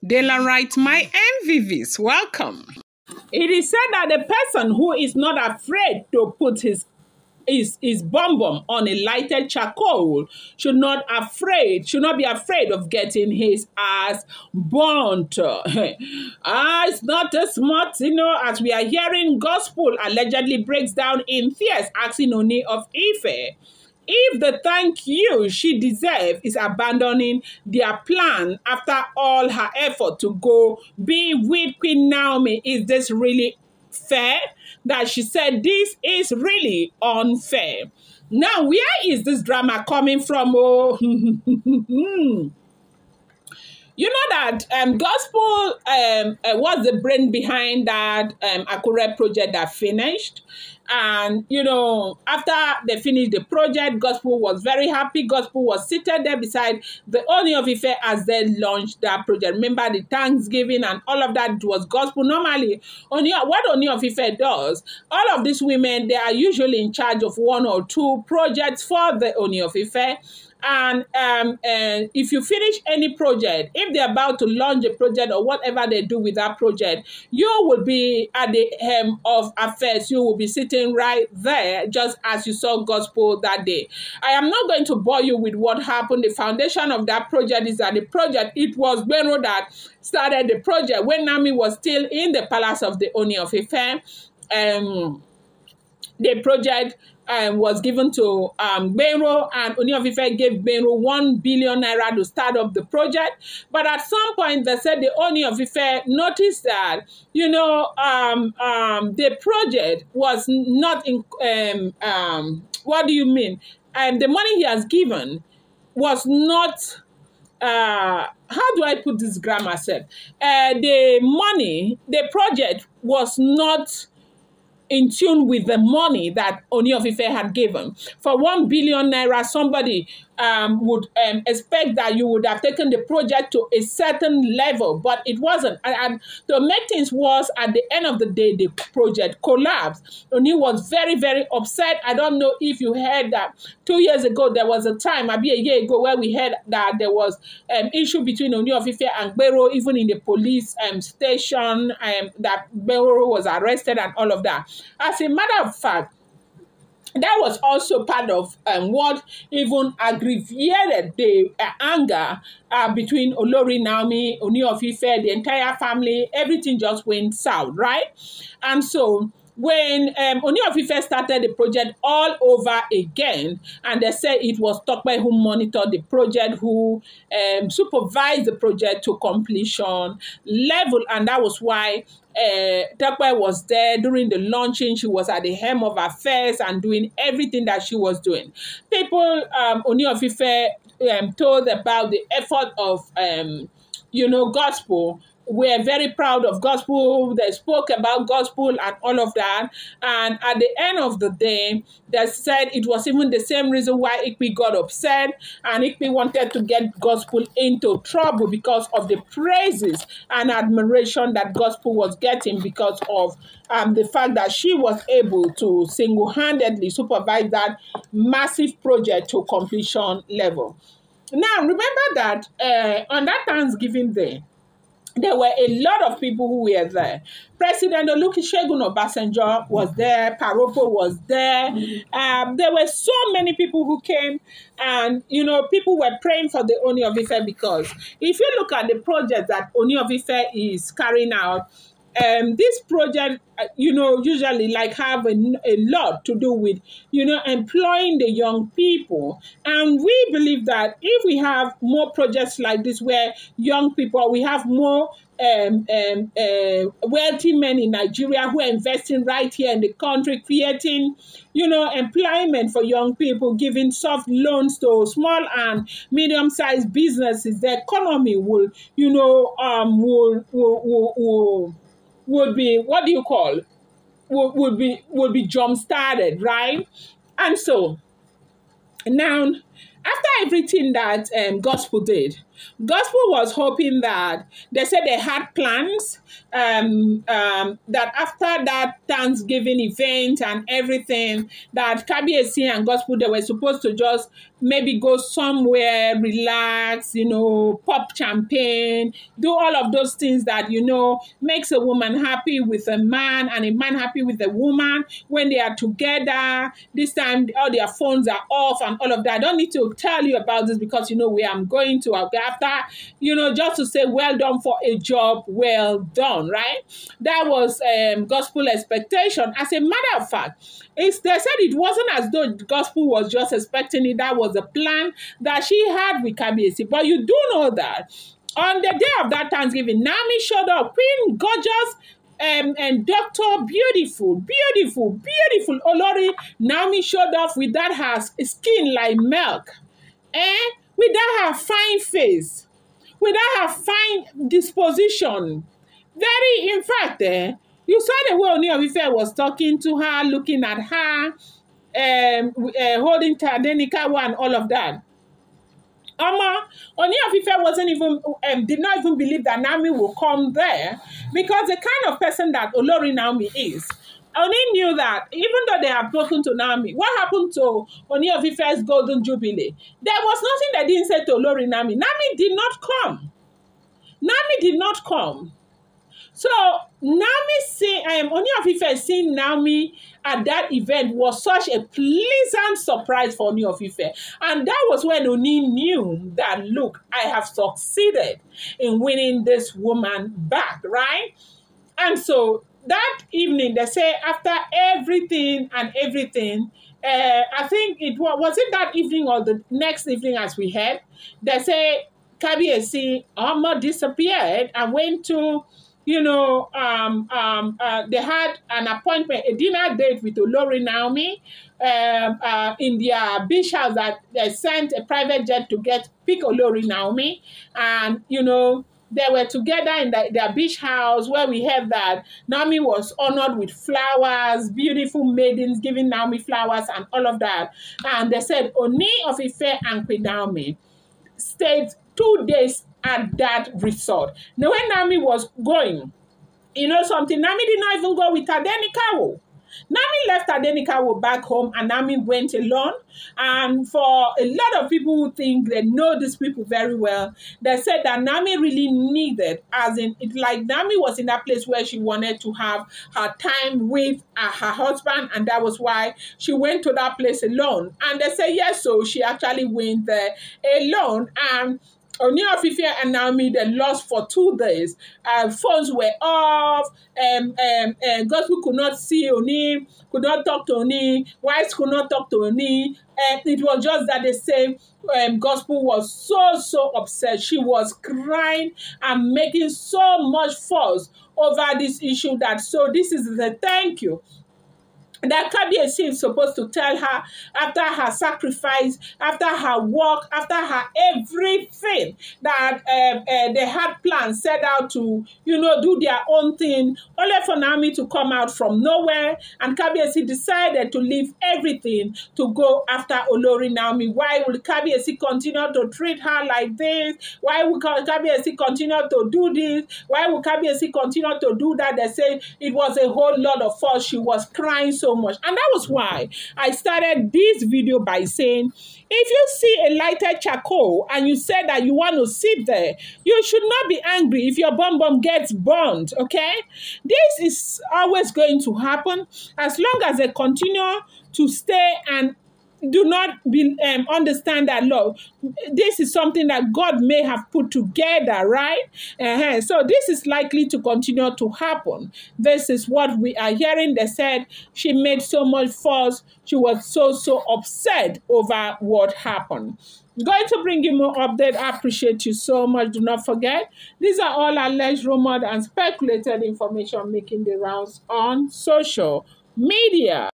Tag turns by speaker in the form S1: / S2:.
S1: Dela writes, my MVVs, welcome.
S2: It is said that the person who is not afraid to put his bum on a lighted charcoal should not be afraid of getting his ass burnt. It's not a smart, as we are hearing, gospel allegedly breaks down in tears, asking Ooni of Ife if the thank you she deserves is abandoning their plan after all her effort to go be with Queen Naomi. Is this really fair? That she said this is really unfair. Now, where is this drama coming from? Oh, you know that gospel was the brain behind that Akure project that finished. And, after they finished the project, gospel was very happy. Gospel was seated there beside the Ooni of Ife as they launched that project. Remember the Thanksgiving and all of that was gospel. Normally, what Ooni of Ife does, all of these women, they are usually in charge of one or two projects for the Ooni of Ife. And if you finish any project, if they're about to launch a project or whatever they do with that project, you will be at the helm of affairs. You will be sitting right there, just as you saw gospel that day. I am not going to bore you with what happened. The foundation of that project is that the project, it was Benro that started the project when Naomi was still in the palace of the Ooni of Ife. The project was given to Benro, and Ooni of Ife gave Benro 1 billion naira to start up the project. But at some point, they said the Ooni of Ife noticed that, the project was not in, what do you mean? The money he has given was not, how do I put this grammar set? The project was not in tune with the money that Ooni of Ife had given. For 1 billion naira, somebody would expect that you would have taken the project to a certain level, but it wasn't. And to make things worse, at the end of the day, the project collapsed. Ooni was very, very upset. I don't know if you heard that 2 years ago, there was a time, maybe a year ago, where we heard that there was an issue between Ooni of Ife and Benro, even in the police station, that Benro was arrested and all of that. As a matter of fact, that was also part of what even aggravated the anger between Olori Naomi, Ooni of Ife, the entire family. Everything just went south, right? And so when Ooni of Ife started the project all over again, and they said it was Tope who monitored the project, who supervised the project to completion level, and that was why Tope was there during the launching. She was at the helm of affairs and doing everything that she was doing. People, Ooni of Ife told about the effort of, gospel. We're very proud of gospel. They spoke about gospel and all of that. And at the end of the day, they said it was even the same reason why Ikpe got upset. And Ikpe wanted to get gospel into trouble because of the praises and admiration that gospel was getting because of the fact that she was able to single-handedly supervise that massive project to completion level. Now, remember that on that Thanksgiving Day, there were a lot of people who were there. President Olusegun Obasanjo was there. Paropo was there. There were so many people who came, and people were praying for the Ooni of Ife, because if you look at the project that Ooni of Ife is carrying out, this project, usually have a lot to do with, employing the young people. And we believe that if we have more projects like this where young people, we have more wealthy men in Nigeria who are investing right here in the country, creating, employment for young people, giving soft loans to small and medium-sized businesses, the economy will, would be, what do you call, would be jump started, right? And so now after everything that Gospel did, Gospel was hoping that they said they had plans that after that Thanksgiving event and everything, that Kabiyesi and Gospel, they were supposed to just maybe go somewhere, relax, pop champagne, do all of those things that, makes a woman happy with a man and a man happy with a woman when they are together. This time, all their phones are off and all of that. I don't need to tell you about this because you know where I'm going to after, just to say well done for a job well done, right? That was Gospel expectation. As a matter of fact, they said it wasn't as though Gospel was just expecting it. That was the plan that she had with Kabiyesi. But you do know that on the day of that Thanksgiving, Naomi showed up, queen, gorgeous, and doctor, beautiful Olori. Naomi showed off with that her skin like milk, with that her fine face, with that her fine disposition. Very, in fact, you saw the way Ooni of Ife was talking to her, looking at her, holding Tadenikawa and all of that. Ooni of Ife wasn't even, did not even believe that Naomi will come there, because the kind of person that Olori Naomi is, Ooni knew that even though they have spoken to Naomi, what happened to Ooni of Ife's Golden Jubilee? There was nothing they didn't say to Olori Naomi. Naomi did not come. Naomi did not come. So Ooni of Ife seeing Naomi at that event was such a pleasant surprise for Ooni of Ife. And that was when Ooni knew that, look, I have succeeded in winning this woman back, right? And so that evening, they say after everything, I think it was it that evening or the next evening as we had, they say Kabiyesi almost disappeared and went to, they had an appointment, a dinner date with Olori Naomi in their beach house, that they sent a private jet to pick Olori Naomi. And, they were together in their beach house, where we heard that Naomi was honored with flowers, beautiful maidens giving Naomi flowers and all of that. And they said Ooni of Ife and Queen Naomi stayed 2 days at that resort. Now, when Naomi was going, something, Naomi did not even go with Tadenikawo. Naomi left Tadenikawo back home, and Naomi went alone. And for a lot of people who think they know these people very well, they said that Naomi really needed, as in, it's like Naomi was in that place where she wanted to have her time with her husband, and that was why she went to that place alone. And they say yes, so she actually went there alone. And Ooni of Ife and Naomi, they lost for 2 days. Phones were off. Gospel could not see Ooni, could not talk to Ooni. Wives could not talk to Ooni. It was just that they say Gospel was so upset. She was crying and making so much fuss over this issue so this is the thank you that Kabiyesi is supposed to tell her after her sacrifice, after her work, after her everything, that they had plans set out to, do their own thing, only for Naomi to come out from nowhere. And Kabiyesi decided to leave everything to go after Olori Naomi. Why will Kabiyesi continue to treat her like this? Why will Kabiyesi continue to do this? Why will Kabiyesi continue to do that? They say it was a whole lot of fuss. She was crying so much. And that was why I started this video by saying, if you see a lighted charcoal and you say that you want to sit there, you should not be angry if your bum gets burned, okay? This is always going to happen as long as they continue to stay and do not understand that love. This is something that God may have put together, right? So this is likely to continue to happen. This is what we are hearing. They said she made so much fuss. She was so upset over what happened. Going to bring you more update. I appreciate you so much. Do not forget, these are all alleged, rumored, and speculated information making the rounds on social media.